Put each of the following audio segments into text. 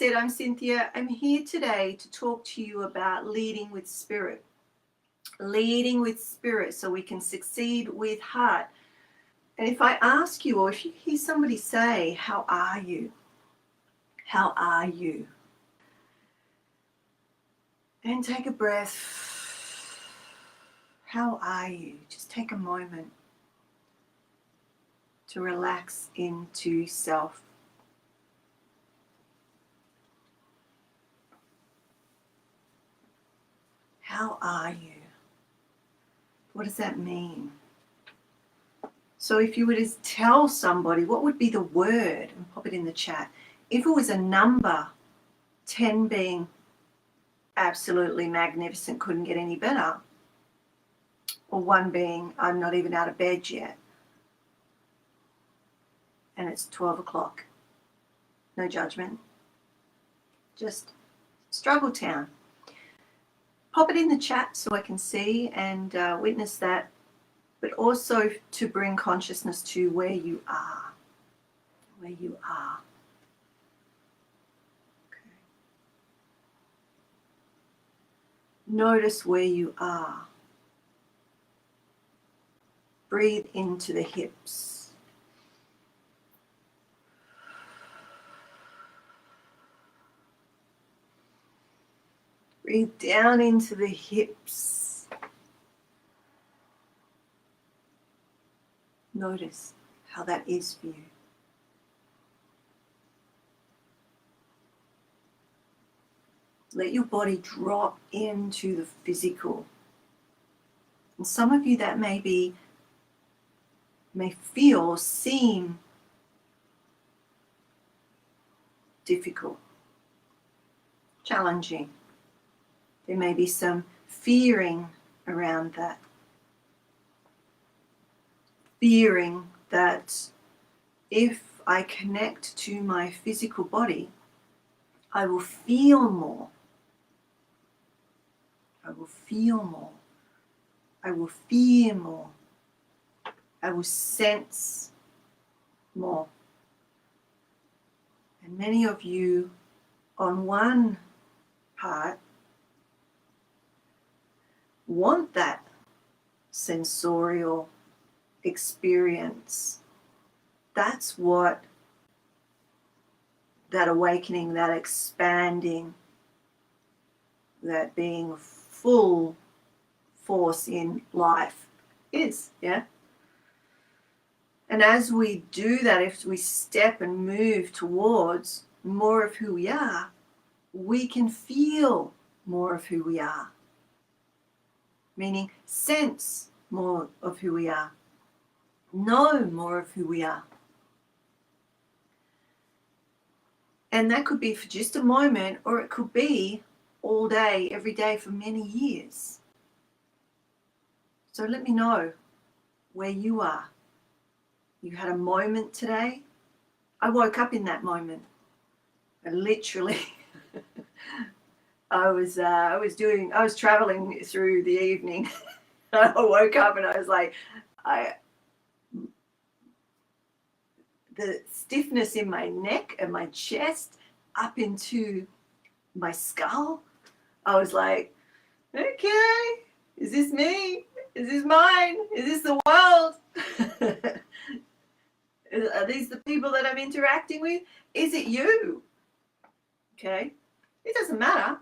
said, I'm Cynthia. I'm here today to talk to you about leading with spirit. Leading with spirit so we can succeed with heart. And if I ask you, or if you hear somebody say, how are you? How are you? And take a breath. How are you? Just take a moment to relax into self. How are you? What does that mean? So if you were to tell somebody, what would be the word? And pop it in the chat. If it was a number, 10 being absolutely magnificent, couldn't get any better, or 1 being I'm not even out of bed yet, and it's 12 o'clock. No judgment. Just struggle town. Pop it in the chat so I can see and witness that, but also to bring consciousness to where you are. Where you are. Okay. Notice where you are. Breathe into the hips. Breathe down into the hips. Notice how that is for you. Let your body drop into the physical. And some of you that may feel or seem difficult, challenging. There may be some fearing around that. Fearing that if I connect to my physical body, I will feel more. I will feel more. I will fear more. I will sense more. And many of you, on one part, want that sensorial experience. That's what that awakening, that expanding, that being full force in life is, yeah? And as we do that, if we step and move towards more of who we are, we can feel more of who we are. Meaning sense more of who we are, know more of who we are. And that could be for just a moment, or it could be all day, every day for many years. So let me know where you are. You had a moment today. I woke up in that moment. I literally I was traveling through the evening. I woke up and I was like, the stiffness in my neck and my chest up into my skull. I was like, okay, is this me? Is this mine? Is this the world? Are these the people that I'm interacting with? Is it you? Okay, it doesn't matter.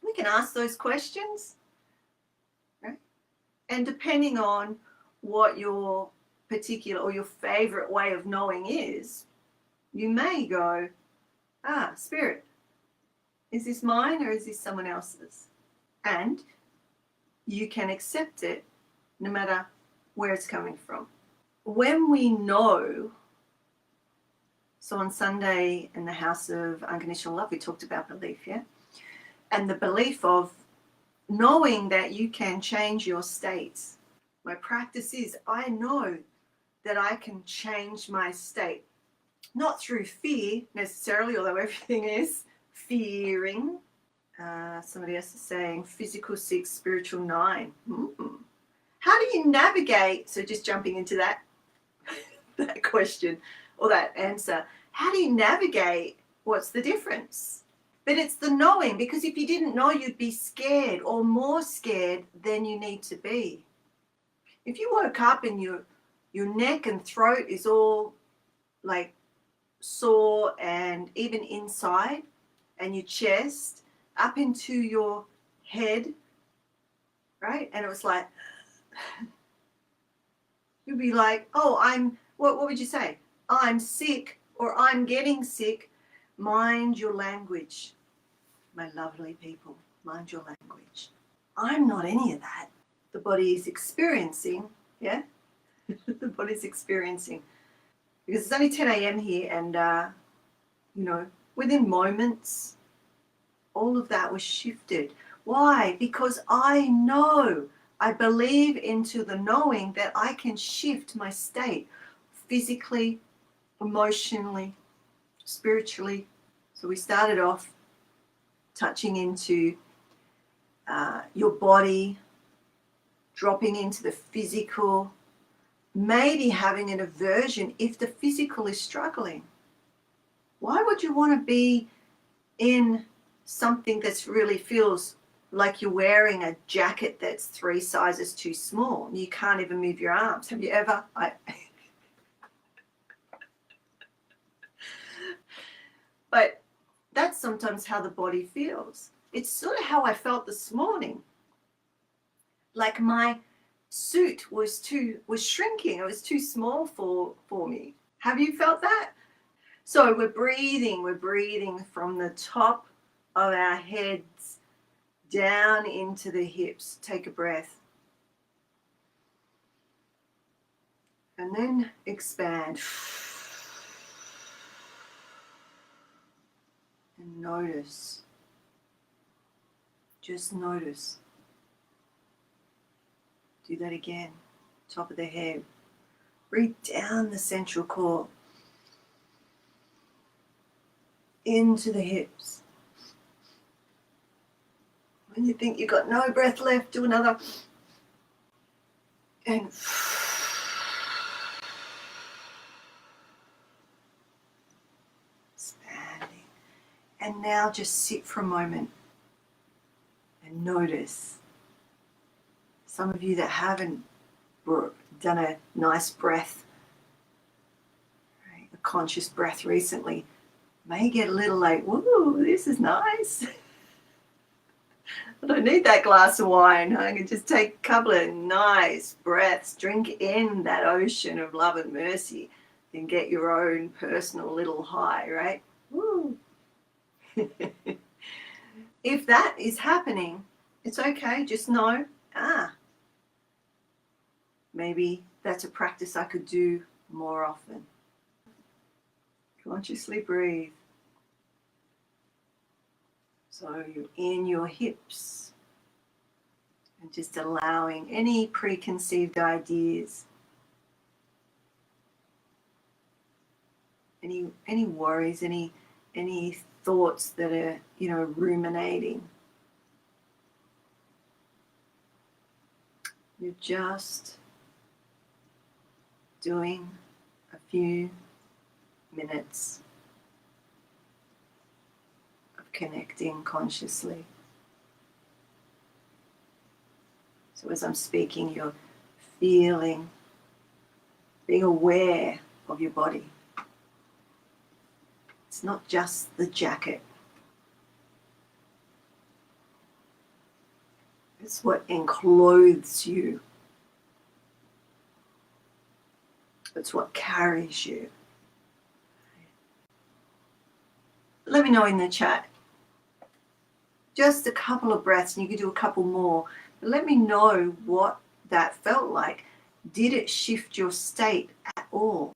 We can ask those questions, right? And depending on what your particular or your favorite way of knowing is, you may go, spirit, is this mine or is this someone else's? And you can accept it no matter where it's coming from. When we know, so on Sunday in the House of Unconditional Love, we talked about belief, yeah? And the belief of knowing that you can change your states. My practice is I know that I can change my state, not through fear necessarily, although everything is fearing. Somebody else is saying physical 6, spiritual 9. How do you navigate? So just jumping into that question or that answer, how do you navigate What's the difference? But it's the knowing, because if you didn't know, you'd be scared, or more scared than you need to be. If you woke up and your neck and throat is all like sore, and even inside, and your chest up into your head, right? And it was like, you'd be like, oh, what would you say? I'm sick, or I'm getting sick. Mind your language, my lovely people. Mind your language. I'm not any of that. The body is experiencing, yeah? The body's experiencing. Because it's only 10 a.m. here, and, within moments, all of that was shifted. Why? Because I know, I believe into the knowing that I can shift my state physically, emotionally, spiritually. So we started off touching into your body, dropping into the physical, maybe having an aversion if the physical is struggling. Why would you want to be in something that's really feels like you're wearing a jacket that's 3 sizes too small and you can't even move your arms? Have you ever? But that's sometimes how the body feels. It's sort of how I felt this morning. Like my suit was shrinking. It was too small for me. Have you felt that? So we're breathing from the top of our heads down into the hips. Take a breath. And then expand. And notice. Just notice. Do that again. Top of the head. Breathe down the central core. Into the hips. When you think you've got no breath left, do another. And expanding. And now just sit for a moment and notice. Some of you that haven't done a nice breath, right, a conscious breath recently, may get a little like, whoa, this is nice. I don't need that glass of wine. I can just take a couple of nice breaths, drink in that ocean of love and mercy, and get your own personal little high, right? Woo. If that is happening, it's okay. Just know, maybe that's a practice I could do more often. Consciously breathe. So you're in your hips and just allowing any preconceived ideas, any worries, any thoughts that are, ruminating. You're just doing a few minutes of connecting consciously. So as I'm speaking, you're feeling, being aware of your body. It's not just the jacket. It's what enclothes you. It's what carries you. Let me know in the chat. Just a couple of breaths, and you can do a couple more. But let me know what that felt like. Did it shift your state at all?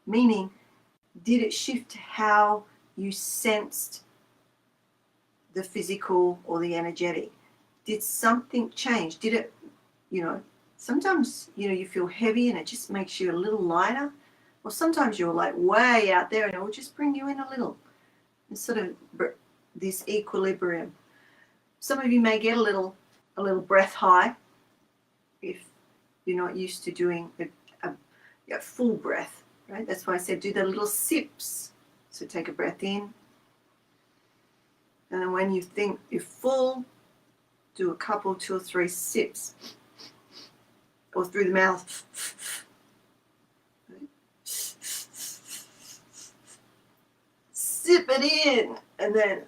Meaning, did it shift how you sensed the physical or the energetic? Did something change? Did it, sometimes, you feel heavy and it just makes you a little lighter. Or sometimes you're like way out there and it will just bring you in a little. It's sort of this equilibrium. Some of you may get a little breath high if you're not used to doing a full breath, right? That's why I said do the little sips, So take a breath in. And then when you think you're full, do a couple, 2 or 3 sips. Or through the mouth. Sip it in. And then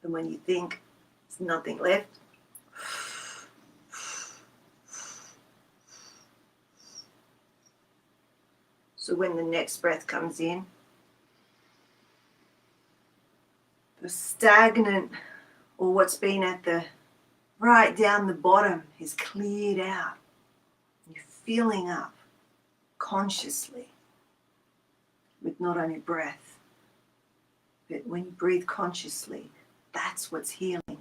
when you think there's nothing left, so when the next breath comes in, the stagnant or what's been at the right down the bottom is cleared out. You're filling up consciously with not only breath, but when you breathe consciously, that's what's healing.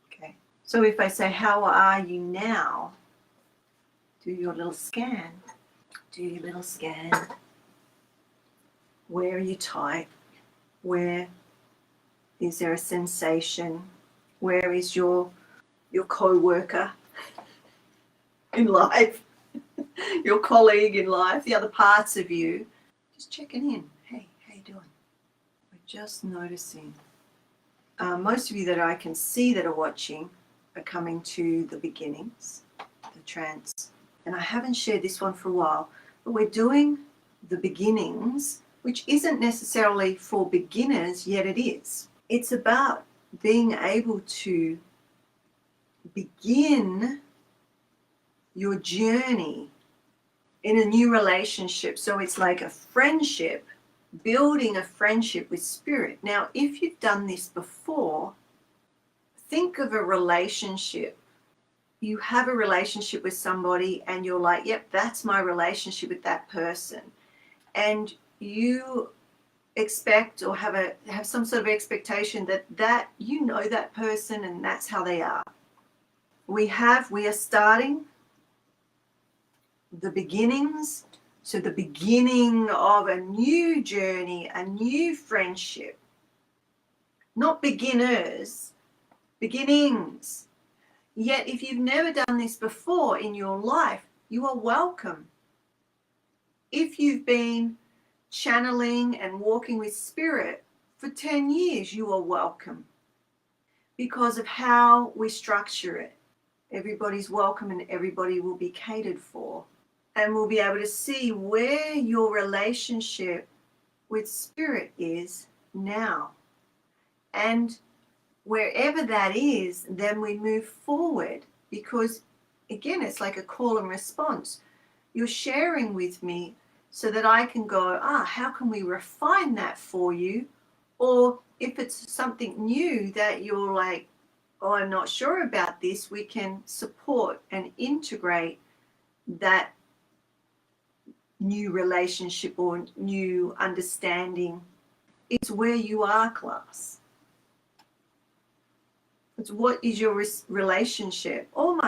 Okay. So if I say, how are you now? Do your little scan. Do your little scan. Where are you tight? Where is there a sensation? Where is your co-worker in life? Your colleague in life? The other parts of you? Just checking in. Hey, how you doing? We're just noticing. Most of you that I can see that are watching are coming to the beginnings, the trance. And I haven't shared this one for a while, but we're doing the beginnings, which isn't necessarily for beginners, yet it is. It's about being able to begin your journey in a new relationship. So it's like a friendship, building a friendship with spirit. Now, if you've done this before, think of a relationship. You have a relationship with somebody and you're like, yep, that's my relationship with that person. And you expect or have some sort of expectation that you know that person and that's how they are. We are starting the beginnings, so the beginning of a new journey, a new friendship. Not beginners, beginnings. Yet if you've never done this before in your life, you are welcome. If you've been channeling and walking with spirit for 10 years, you are welcome because of how we structure it. Everybody's welcome and everybody will be catered for. And we'll be able to see where your relationship with spirit is now. And wherever that is, then we move forward because, again, it's like a call and response. You're sharing with me so that I can go, how can we refine that for you? Or if it's something new that you're like, oh, I'm not sure about this, we can support and integrate that new relationship or new understanding. It's where you are, class. It's what is your relationship. All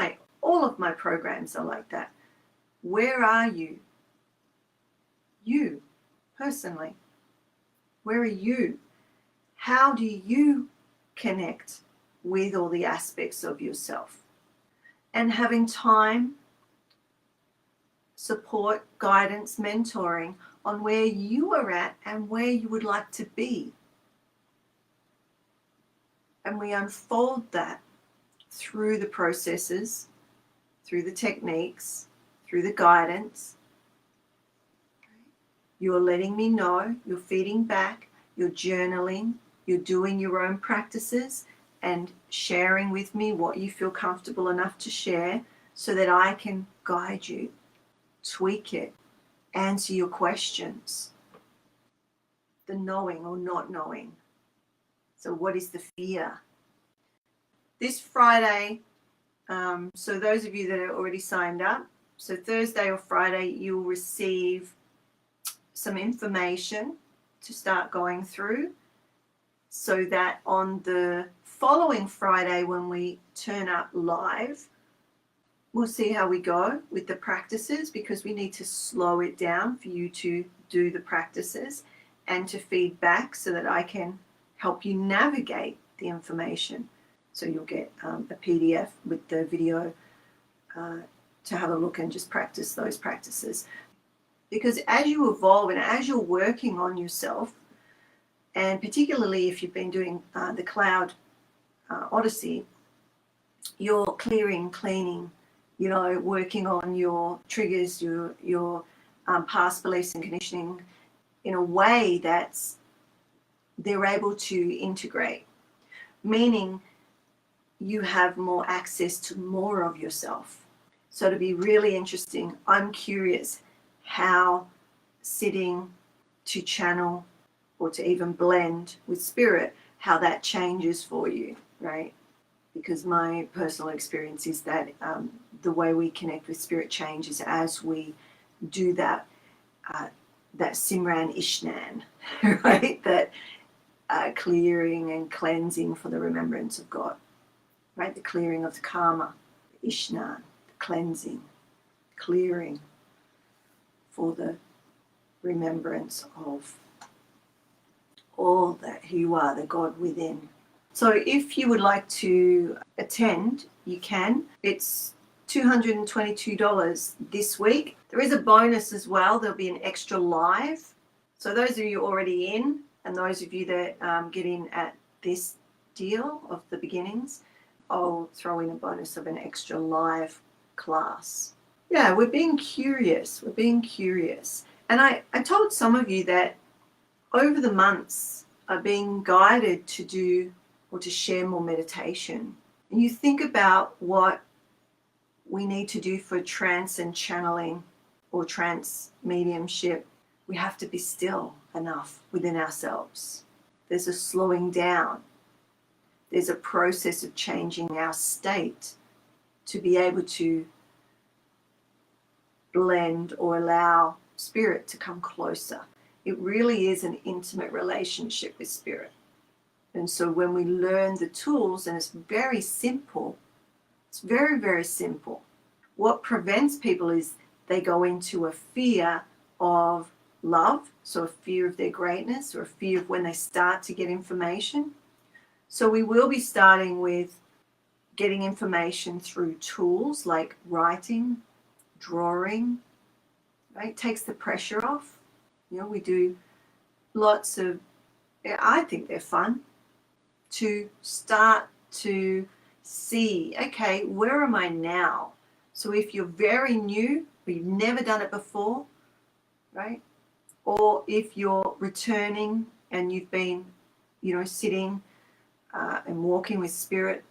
of my programs are like that. Where are you? You, personally. Where are you? How do you connect with all the aspects of yourself? And having time, support, guidance, mentoring on where you are at and where you would like to be. And we unfold that through the processes, through the techniques, through the guidance. You're letting me know, you're feeding back, you're journaling, you're doing your own practices and sharing with me what you feel comfortable enough to share so that I can guide you, tweak it, answer your questions. The knowing or not knowing. So what is the fear? This Friday, so those of you that are already signed up, so Thursday or Friday, you'll receive some information to start going through so that on the following Friday when we turn up live, we'll see how we go with the practices because we need to slow it down for you to do the practices and to feed back so that I can help you navigate the information. So you'll get a PDF with the video to have a look and just practice those practices. Because as you evolve and as you're working on yourself, and particularly if you've been doing the Cloud Odyssey, you're clearing, cleaning, you know, working on your triggers, your past beliefs and conditioning in a way that's they're able to integrate, meaning you have more access to more of yourself. So to be really interesting, I'm curious how sitting to channel or to even blend with spirit, how that changes for you, right? Because my personal experience is that the way we connect with spirit changes as we do that Simran Ishnan, right? That clearing and cleansing for the remembrance of God, right? The clearing of the karma, Ishnan, the cleansing, clearing for the remembrance of all that you are, the God within. So if you would like to attend, you can. It's $222 this week. There is a bonus as well. There'll be an extra live. So those of you already in, and those of you that get in at this deal of the beginnings, I'll throw in a bonus of an extra live class. Yeah, we're being curious. We're being curious. And I told some of you that over the months I've been guided to do or to share more meditation. And you think about what we need to do for trance and channeling or trance mediumship. We have to be still enough within ourselves. There's a slowing down. There's a process of changing our state to be able to blend or allow spirit to come closer. It really is an intimate relationship with spirit. And so when we learn the tools, and it's very simple, it's very, very simple. What prevents people is they go into a fear of love, so a fear of their greatness or a fear of when they start to get information. So we will be starting with getting information through tools like writing, drawing, right? It takes the pressure off. You know, we do lots of, I think they're fun, to start to see, okay, where am I now? So if you're very new, or you've never done it before, right? Or if you're returning and you've been, you know, sitting and walking with spirit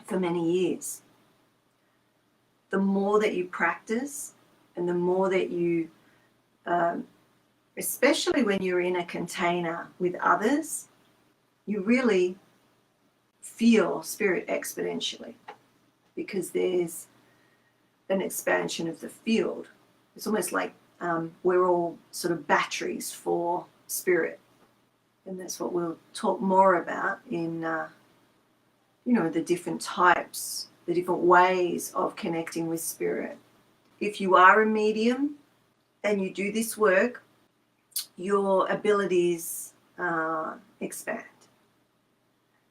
for many years, the more that you practice and the more that you, especially when you're in a container with others, you really feel spirit exponentially because there's an expansion of the field. It's almost like we're all sort of batteries for spirit. And that's what we'll talk more about in, you know, the different types, the different ways of connecting with spirit. If you are a medium and you do this work, your abilities expand.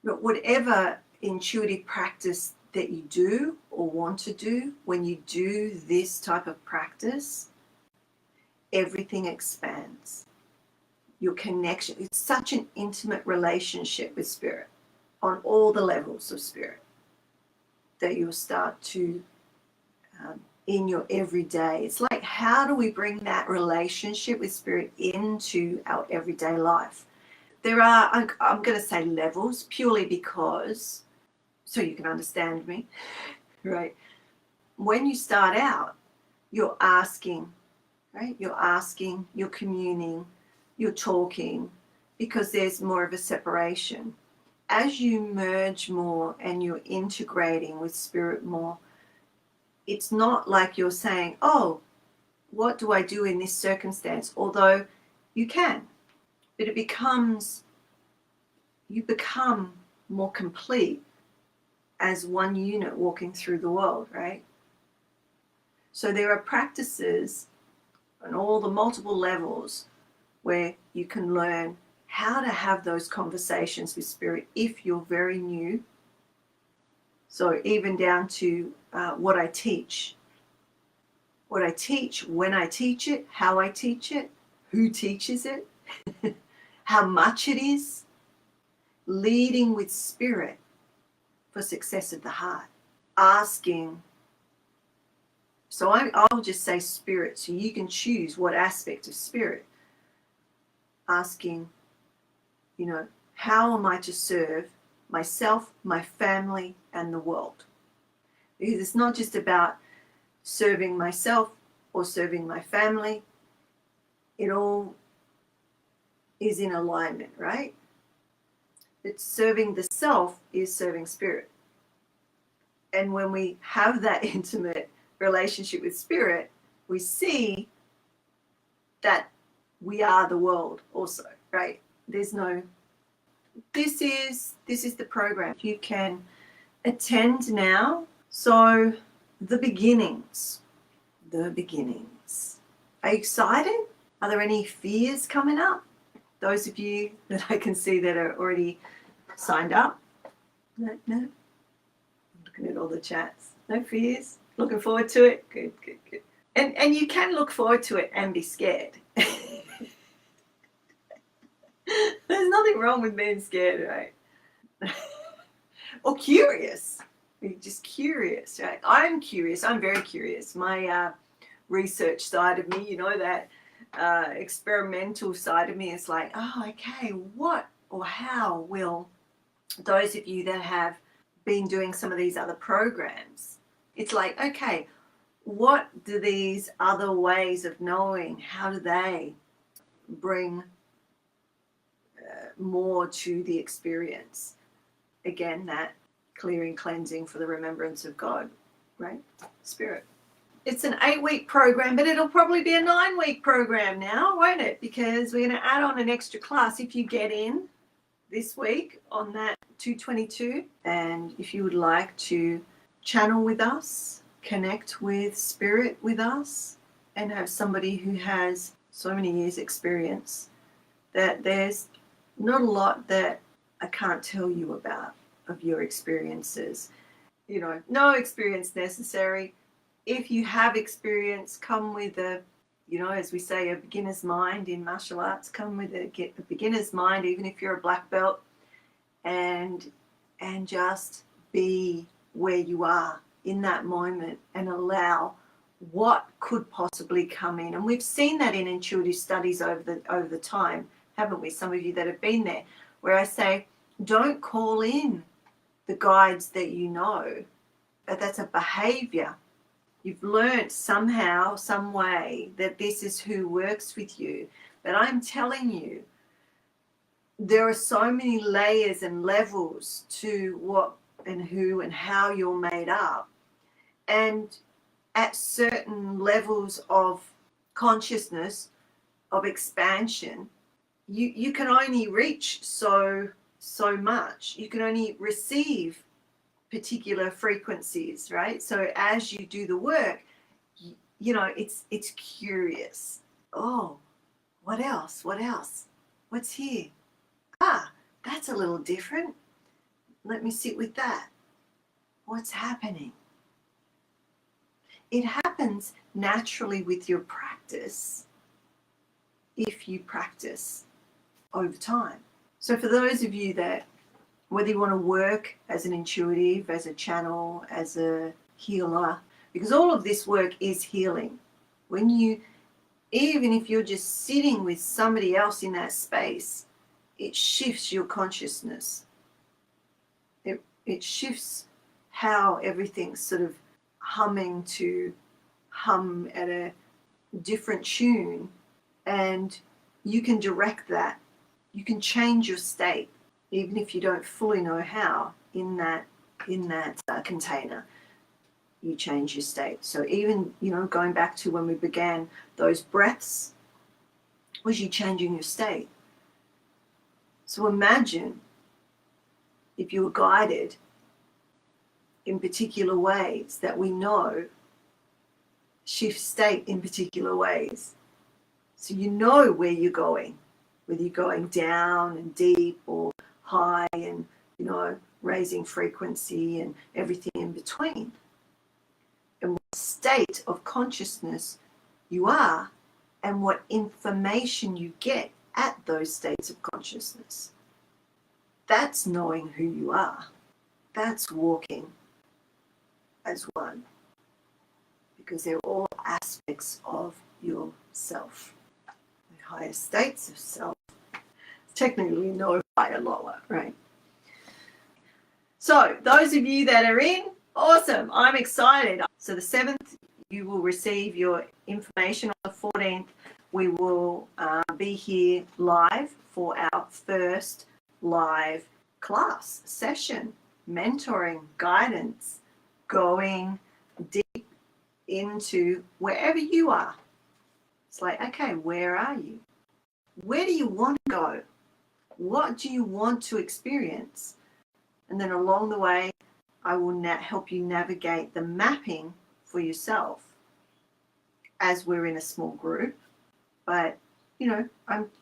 But whatever intuitive practice that you do or want to do, when you do this type of practice, everything expands. Your connection, it's such an intimate relationship with spirit on all the levels of spirit that you'll start to, in your everyday, it's like, how do we bring that relationship with spirit into our everyday life? There are, I'm going to say levels, purely because, so you can understand me, right? When you start out, you're asking, right? You're asking, you're communing, you're talking, because there's more of a separation. As you merge more and you're integrating with spirit more, it's not like you're saying, oh, what do I do in this circumstance? Although you can, but it becomes, you become more complete as one unit walking through the world, right? So there are practices on all the multiple levels where you can learn how to have those conversations with spirit if you're very new So even down to what I teach, when I teach it, how I teach it, who teaches it, how much it is, leading with spirit for success of the heart, asking. So I'll just say spirit, so you can choose what aspect of spirit. Asking, how am I to serve myself, my family, and the world? Because it's not just about serving myself or serving my family. It all is in alignment, right? But serving the self is serving spirit. And when we have that intimate relationship with spirit, we see that we are the world also, right? This is the program. You can attend now. So the beginnings. Are you excited? Are there any fears coming up? Those of you that I can see that are already signed up? No. I'm looking at all the chats. No fears? Looking forward to it? Good. And you can look forward to it and be scared. There's nothing wrong with being scared, right? Or curious. You're just curious, right? I'm curious. I'm very curious. My research side of me, that experimental side of me is like, oh, okay, what or how will those of you that have been doing some of these other programs, it's like, okay, what do these other ways of knowing, how do they bring more to the experience? Again, that clearing, cleansing for the remembrance of God, right? Spirit. It's an 8-week program, but it'll probably be a 9-week program now, won't it? Because we're going to add on an extra class if you get in this week on that 222. And if you would like to channel with us, connect with spirit with us, and have somebody who has so many years experience, that there's not a lot that I can't tell you about of your experiences. No experience necessary. If you have experience, come with a, as we say, a beginner's mind in martial arts. Come with a beginner's mind, even if you're a black belt, and just be where you are in that moment and allow what could possibly come in. And we've seen that in intuitive studies over the time, haven't we? Some of you that have been there, where I say, don't call in the guides that you know. That's a behavior. You've learned somehow, some way, that this is who works with you. But I'm telling you, there are so many layers and levels to what and who and how you're made up. And at certain levels of consciousness, of expansion, you can only reach so much. You can only receive particular frequencies, right? So as you do the work, it's curious. Oh, what else? What's here? That's a little different. Let me sit with that. What's happening? It happens naturally with your practice, if you practice over time. So for those of you that, whether you want to work as an intuitive, as a channel, as a healer, because all of this work is healing. Even if you're just sitting with somebody else in that space, it shifts your consciousness. It shifts how everything's sort of hum at a different tune, and you can direct that. You can change your state, even if you don't fully know how. In that container, you change your state. So even going back to when we began, those breaths was you changing your state. So imagine if you were guided in particular ways that we know shift state in particular ways. So you know where you're going, whether you're going down and deep or high and, raising frequency and everything in between. And what state of consciousness you are and what information you get at those states of consciousness. That's knowing who you are. That's walking as one. Because they're all aspects of yourself. The higher states of self. Technically no higher, lower, right? So those of you that are in, awesome, I'm excited. So the 7th, you will receive your information. On the 14th, we will be here live for our first live class session, mentoring, guidance, going deep into wherever you are. It's like, okay, where are you? Where do you want to go? What do you want to experience? And then along the way, I will help you navigate the mapping for yourself as we're in a small group. But, you know,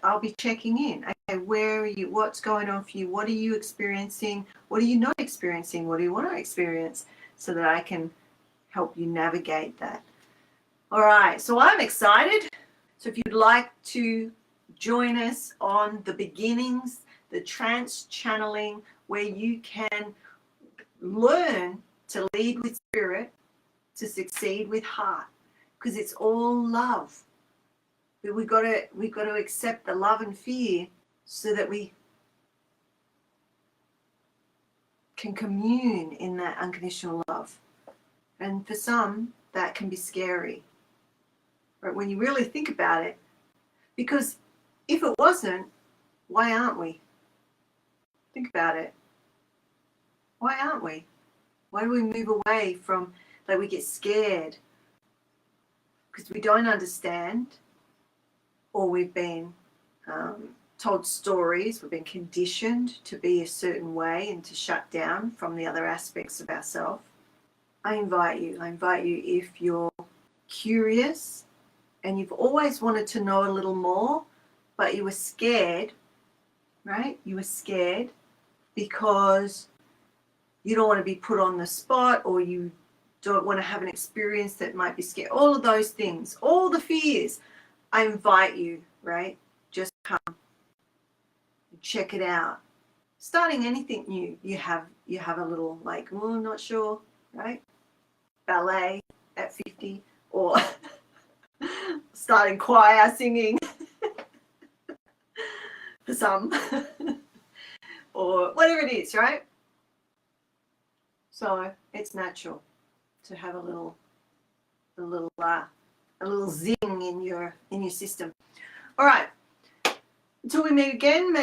I'll be checking in. Okay, where are you? What's going on for you? What are you experiencing? What are you not experiencing? What do you want to experience? So that I can help you navigate that. All right, so I'm excited. So if you'd like to join us on the beginnings, the trance channeling, where you can learn to lead with spirit, to succeed with heart, because it's all love. But we've got to accept the love and fear so that we can commune in that unconditional love. And for some, that can be scary. But when you really think about it, because if it wasn't, why aren't we? Think about it. Why aren't we? Why do we move away from, like, we get scared? Because we don't understand, or we've been told stories, we've been conditioned to be a certain way and to shut down from the other aspects of ourselves. I invite you, if you're curious and you've always wanted to know a little more, but you were scared, right? You were scared because you don't want to be put on the spot, or you don't want to have an experience that might be scary. All of those things, all the fears. I invite you, right? Just come and check it out. Starting anything new, you have a little like, oh, not sure, right? Ballet at 50, or starting choir singing for some, or whatever it is, right? So it's natural to have a little zing in your system. All right. Until we meet again, may the